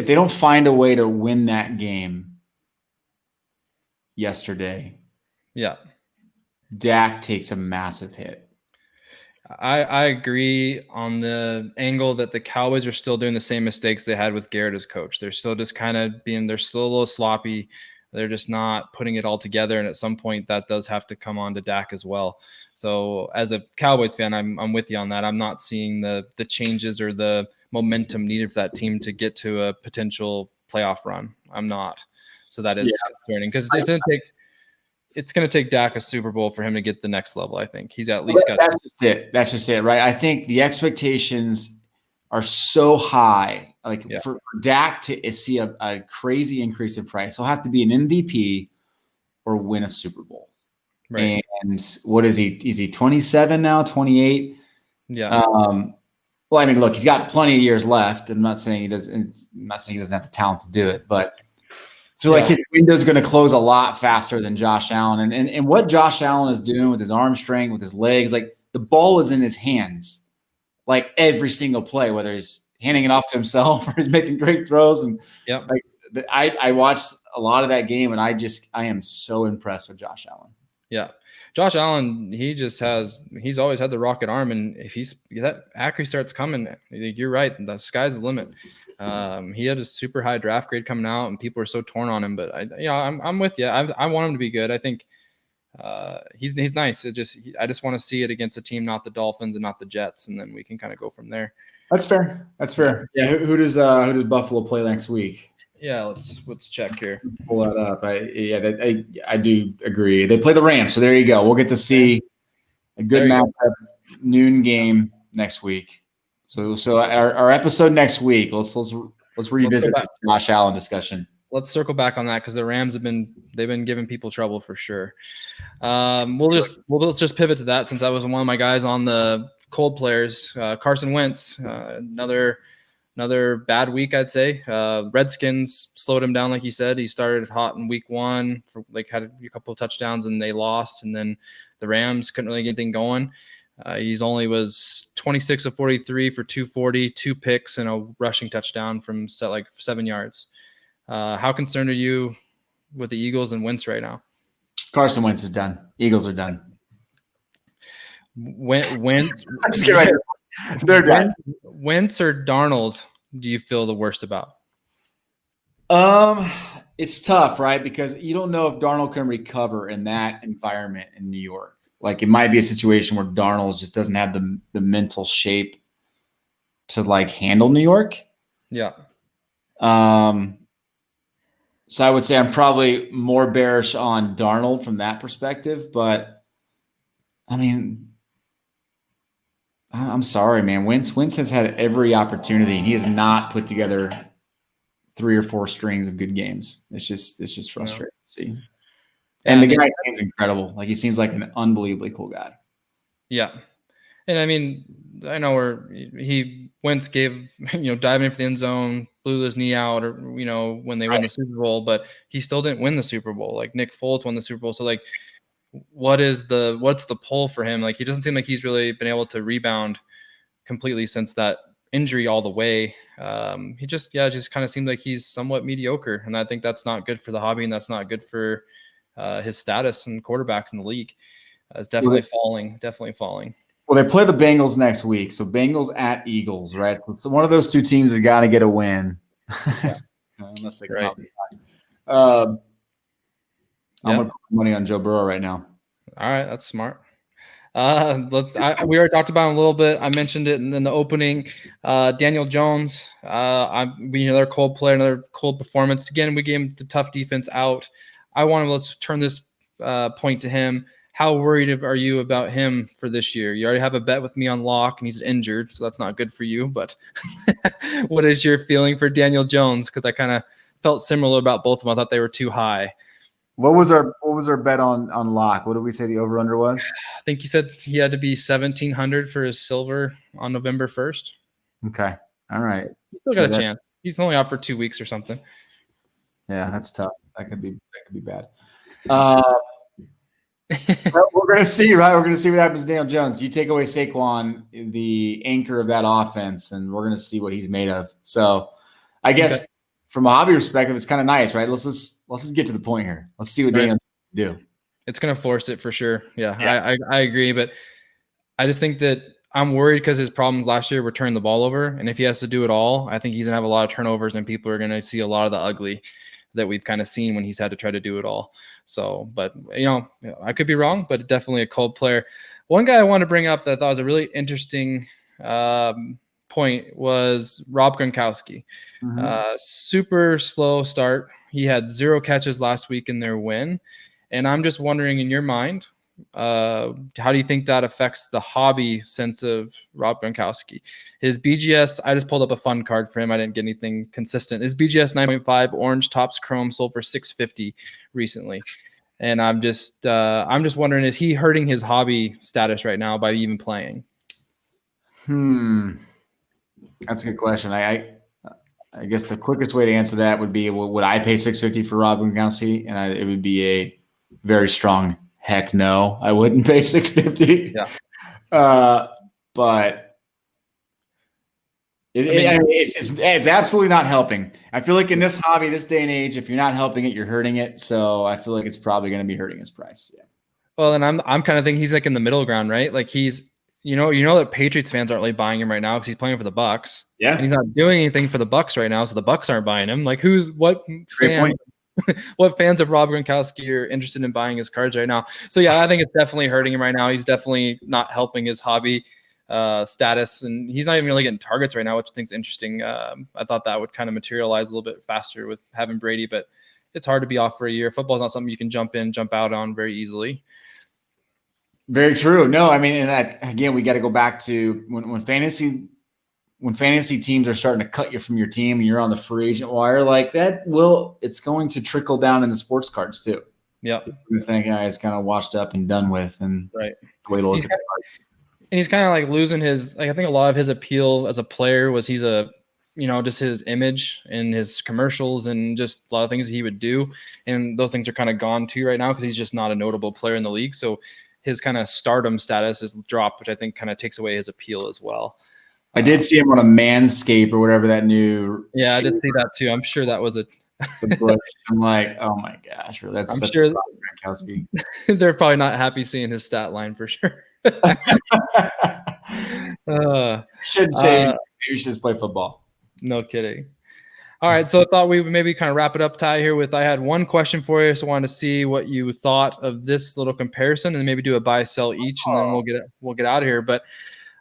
they don't find a way to win that game yesterday, Dak takes a massive hit. I agree on the angle that the Cowboys are still doing the same mistakes they had with Garrett as coach. They're still just they're still a little sloppy. They're just not putting it all together. And at some point that does have to come on to Dak as well. So as a Cowboys fan, I'm with you on that. I'm not seeing the changes or the momentum needed for that team to get to a potential playoff run. I'm not. So that is concerning, because it's going to take Dak a Super Bowl for him to get the next level. I think he's at least got. That's just it. That's just it, right? I think the expectations are so high. Like for Dak to see a crazy increase in price, he'll have to be an MVP or win a Super Bowl. Right. And what is he? Is he 27 now? 28? Yeah. Well, I mean, look, he's got plenty of years left. I'm not saying he doesn't. I'm not saying he doesn't have the talent to do it, but I feel like his window is going to close a lot faster than Josh Allen. And what Josh Allen is doing with his arm strength, with his legs, like the ball is in his hands, like every single play, whether he's handing it off to himself or he's making great throws. And like I watched a lot of that game, and I am so impressed with Josh Allen. Yeah. Josh Allen, he's always had the rocket arm, and if that accuracy starts coming, you're right, the sky's the limit. He had a super high draft grade coming out, and people are so torn on him. But I'm with you. I want him to be good. I think he's nice. I just want to see it against a team, not the Dolphins and not the Jets, and then we can kind of go from there. That's fair. Yeah. Who does Buffalo play next week? Yeah, let's check here. Pull that up. I do agree. They play the Rams, so there you go. We'll get to see a good matchup, noon game next week. So our episode next week. Let's revisit the Josh Allen discussion. Let's circle back on that because the Rams they've been giving people trouble for sure. Let's just pivot to that since I was one of my guys on the cold players. Carson Wentz, another bad week, I'd say. Redskins slowed him down, like you said. He started hot in week 1, had a couple of touchdowns, and they lost. And then the Rams couldn't really get anything going. He's only was 26 of 43 for 240, 2 picks, and a rushing touchdown from 7 yards. How concerned are you with the Eagles and Wentz right now? Carson Wentz is done. Eagles are done. Let's get right here. They're done. Wentz or Darnold do you feel the worst about? It's tough, right? Because you don't know if Darnold can recover in that environment in New York. Like it might be a situation where Darnold just doesn't have the mental shape to handle New York. Yeah. So I would say I'm probably more bearish on Darnold from that perspective, but I mean, I'm sorry, man. Wentz has had every opportunity. He has not put together 3 or 4 strings of good games. It's just frustrating to see. And the guy seems incredible. He seems like an unbelievably cool guy. Yeah. And I mean, I know where Wentz gave, diving into the end zone, blew his knee out, or, when they won the Super Bowl, but he still didn't win the Super Bowl. Nick Foles won the Super Bowl. So what's the pull for him? He doesn't seem like he's really been able to rebound completely since that injury all the way. He just kind of seems like he's somewhat mediocre. And I think that's not good for the hobby, and that's not good for his status and quarterbacks in the league. It's definitely falling. Well, they play the Bengals next week. So Bengals at Eagles, right? So one of those 2 teams has got to get a win. Yeah. Unless they come out. I'm going to put money on Joe Burrow right now. All right. That's smart. We already talked about him a little bit. I mentioned it in the opening. Daniel Jones, another cold player, another cold performance. Again, we gave him the tough defense out. Let's turn this point to him. How worried are you about him for this year? You already have a bet with me on Locke, and he's injured, so that's not good for you. But what is your feeling for Daniel Jones? Because I kind of felt similar about both of them. I thought they were too high. What was our bet on Locke? What did we say the over-under was? I think you said he had to be 1,700 for his silver on November 1st. Okay. All right. He's still got a chance. He's only out for 2 weeks or something. Yeah, that's tough. That could be bad. We're going to see, right? We're going to see what happens to Daniel Jones. You take away Saquon, the anchor of that offense, and we're going to see what he's made of. So I guess from a hobby perspective, it's kind of nice, right? Let's just get to the point here. Let's see what Daniel can do. It's going to force it for sure. Yeah. I agree, but I just think that I'm worried because his problems last year were turning the ball over, and if he has to do it all, I think he's going to have a lot of turnovers, and people are going to see a lot of the ugly that we've kind of seen when he's had to try to do it all. So, but I could be wrong, but definitely a cold player. One guy I want to bring up that I thought was a really interesting point was Rob Gronkowski. Mm-hmm. Super slow start. He had 0 catches last week in their win. And I'm just wondering, in your mind, How do you think that affects the hobby sense of Rob Gronkowski? His BGS, I just pulled up a fun card for him. I didn't get anything consistent. His BGS 9.5 orange tops chrome sold for $650 recently. And I'm just wondering, is he hurting his hobby status right now by even playing? That's a good question. I guess the quickest way to answer that would be, would I pay $650 for Rob Gronkowski? And it would be a very strong heck no. I wouldn't pay $650. Yeah. But it's absolutely not helping. I feel like in this hobby, this day and age, if you're not helping it, you're hurting it. So I feel like it's probably going to be hurting his price. Yeah. Well, and I'm kind of thinking he's like in the middle ground, right? Like he's, you know that Patriots fans aren't really buying him right now because he's playing for the Bucks. Yeah. And he's not doing anything for the Bucks right now, so the Bucks aren't buying him. Like what fans of Rob Gronkowski are interested in buying his cards right now? So yeah, I think it's definitely hurting him right now. He's definitely not helping his hobby status, and he's not even really getting targets right now, which I think is interesting. I thought that would kind of materialize a little bit faster with having Brady, but it's hard to be off for a year. Football's not something you can jump in, jump out on very easily. Very true. No, I mean, and that, again, we got to go back to when fantasy teams are starting to cut you from your team and you're on the free agent wire, like that it's going to trickle down into sports cards too. Yeah. You think it's kind of washed up and done with, and right. The way to look at cards. And he's kind of like losing his, like, I think a lot of his appeal as a player was just his image and his commercials and just a lot of things that he would do. And those things are kind of gone too right now because he's just not a notable player in the league. So his kind of stardom status is dropped, which I think kind of takes away his appeal as well. I did see him on a Manscaped or whatever that new. Yeah, I did see that too. I'm sure that was I'm like, oh my gosh, that's. I'm sure they're probably not happy seeing his stat line for sure. Shouldn't say maybe you should just play football. No kidding. All right, so I thought we would maybe kind of wrap it up, Ty, here with, I had one question for you, so I wanted to see what you thought of this little comparison and maybe do a buy, sell each, and then we'll get out of here. But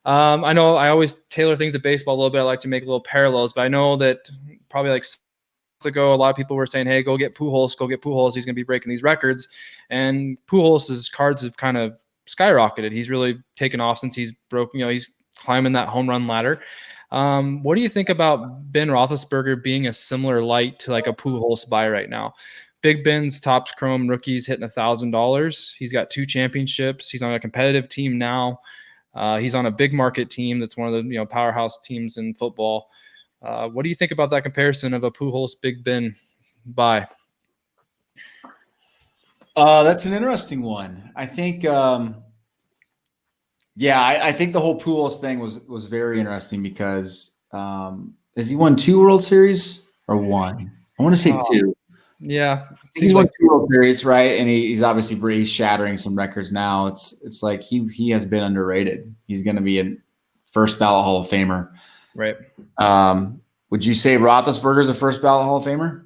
I know I always tailor things to baseball a little bit. I like to make little parallels, but I know that probably like 6 months ago, a lot of people were saying, hey, go get Pujols. He's going to be breaking these records. And Pujols' cards have kind of skyrocketed. He's really taken off since he's broken, he's climbing that home run ladder. What do you think about Ben Roethlisberger being a similar light to like a Pujols buy right now? Big Ben's Topps Chrome rookies hitting $1,000. He's got 2 championships. He's on a competitive team now. He's on a big market team that's one of the powerhouse teams in football. What do you think about that comparison of a Pujols Big Ben buy? That's an interesting one. I think. I think the whole Pujols thing was very interesting because has he won 2 World Series or 1? I want to say 2. Yeah, he's won 2 World Series, right? And he's obviously shattering some records now. It's like he has been underrated. He's going to be a first ballot Hall of Famer, right? Would you say Roethlisberger's a first ballot Hall of Famer?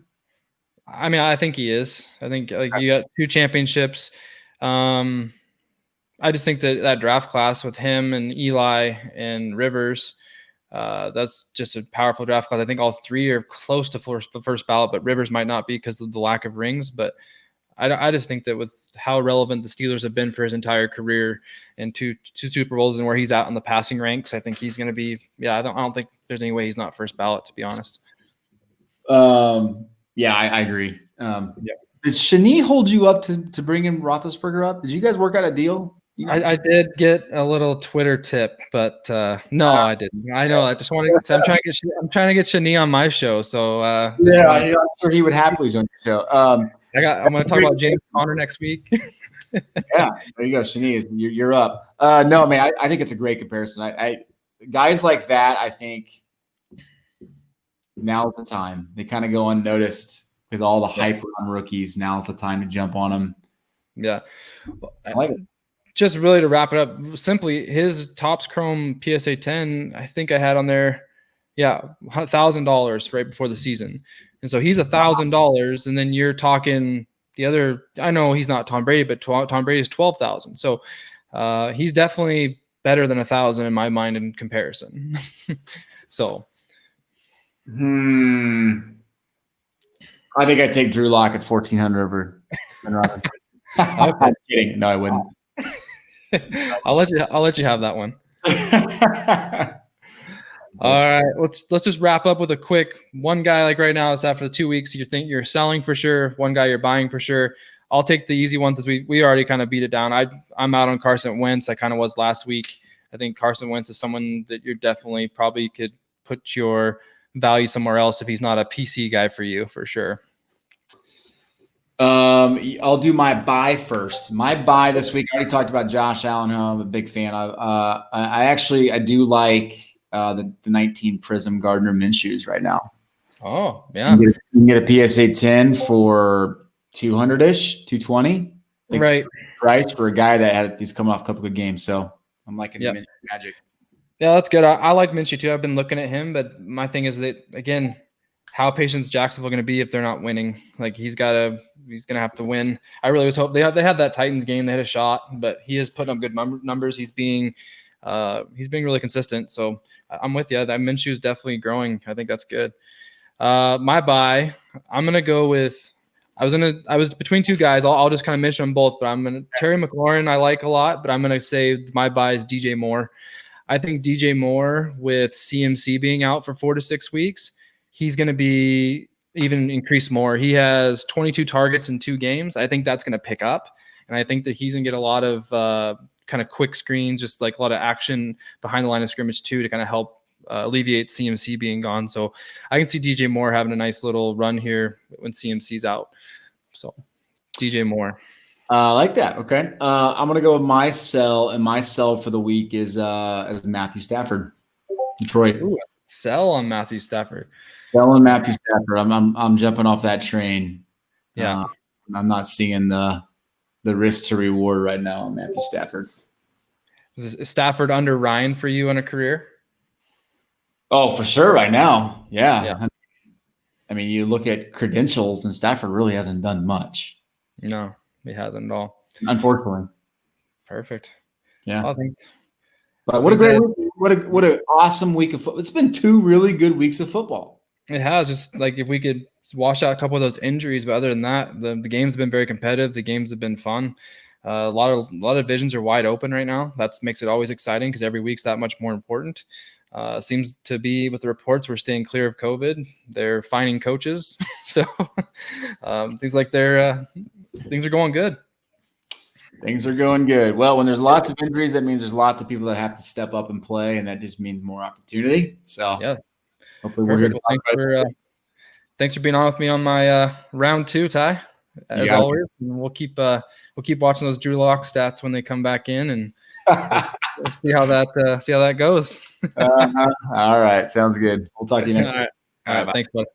I mean, I think he is. I think you got 2 championships. I just think that draft class with him and Eli and Rivers, that's just a powerful draft class. I think all 3 are close to the first ballot, but Rivers might not be because of the lack of rings. But I just think that with how relevant the Steelers have been for his entire career and two Super Bowls and where he's at on the passing ranks, I think he's going to be. Yeah, I don't think there's any way he's not first ballot, to be honest. Yeah, I agree. Did Shani hold you up to bring in Roethlisberger up? Did you guys work out a deal? I did get a little Twitter tip, but no, I didn't. I know. I just wanted. I'm trying to get Shani on my show. So I'm sure he would happily join the show. I'm going to talk about James Conner next week. Yeah, there you go, Shani. You're up. No, man, I think it's a great comparison. I guys like that. I think now's the time. They kind of go unnoticed because all the hype on rookies. Now's the time to jump on them. Yeah, I like it. Just really to wrap it up, simply his Topps Chrome PSA 10, I think I had on there, $1,000 right before the season. And so he's $1,000, and then you're talking the other, I know he's not Tom Brady, but Tom Brady is $12,000. So he's definitely better than $1,000 in my mind in comparison. So. I think I'd take Drew Lock at $1,400 over Ben Roethlisberger. I'm kidding. No, I wouldn't. I'll let you have that one. All right, let's just wrap up with a quick one guy. Like right now, it's after 2 weeks. You think you're selling for sure. One guy you're buying for sure. I'll take the easy ones as we already kind of beat it down. I'm out on Carson Wentz. I kind of was last week. I think Carson Wentz is someone that you're definitely probably could put your value somewhere else if he's not a PC guy for you for sure. I'll do my buy first. My buy this week. I already talked about Josh Allen, who I'm a big fan of. I do like the 19 Prism Gardner Minshew's right now. Oh yeah, you can get a PSA 10 for 200-ish, 220. Right. Price for a guy he's coming off a couple good games. So I'm liking the Minshew magic. Yeah, that's good. I like Minshew too. I've been looking at him, but my thing is that again, how patient is Jacksonville going to be if they're not winning? Like he's going to have to win. I really was hoping they had that Titans game. They had a shot, but he is putting up good numbers. He's being really consistent. So I'm with you. That Minshew is definitely growing. I think that's good. My buy, I'm going to go with, I was between two guys. I'll just kind of mention them both, but Terry McLaurin I like a lot, but I'm going to say my buy is DJ Moore. I think DJ Moore with CMC being out for 4 to 6 weeks, he's going to be even increased more. He has 22 targets in 2 games. I think that's going to pick up. And I think that he's going to get a lot of kind of quick screens, just like a lot of action behind the line of scrimmage too, to kind of help alleviate CMC being gone. So I can see DJ Moore having a nice little run here when CMC's out. So DJ Moore. I like that. Okay. I'm going to go with my sell, and my sell for the week is Matthew Stafford, Detroit. Ooh, sell on Matthew Stafford. Sell on Matthew Stafford. I'm jumping off that train. Yeah. I'm not seeing the risk to reward right now on Matthew Stafford. Is Stafford under Ryan for you in a career? Oh, for sure right now. Yeah. I mean, you look at credentials and Stafford really hasn't done much. No, he hasn't at all. Unfortunately. Perfect. Yeah. But what a great week. What an awesome week of football. It's been 2 really good weeks of football. It has. Just like if we could wash out a couple of those injuries, but other than that, the games have been very competitive. The games have been fun. A lot of divisions are wide open right now. That makes it always exciting because every week's that much more important. Seems to be with the reports we're staying clear of COVID. They're finding coaches, so seems like things are going good. Things are going good. Well, when there's lots of injuries, that means there's lots of people that have to step up and play, and that just means more opportunity. So yeah, hopefully we're here. Thanks for being on with me on my round 2, Ty. As always, we'll keep watching those Drew Lock stats when they come back in, and we'll see how that goes. All right, sounds good. We'll talk to you next. All right. Thanks, bud.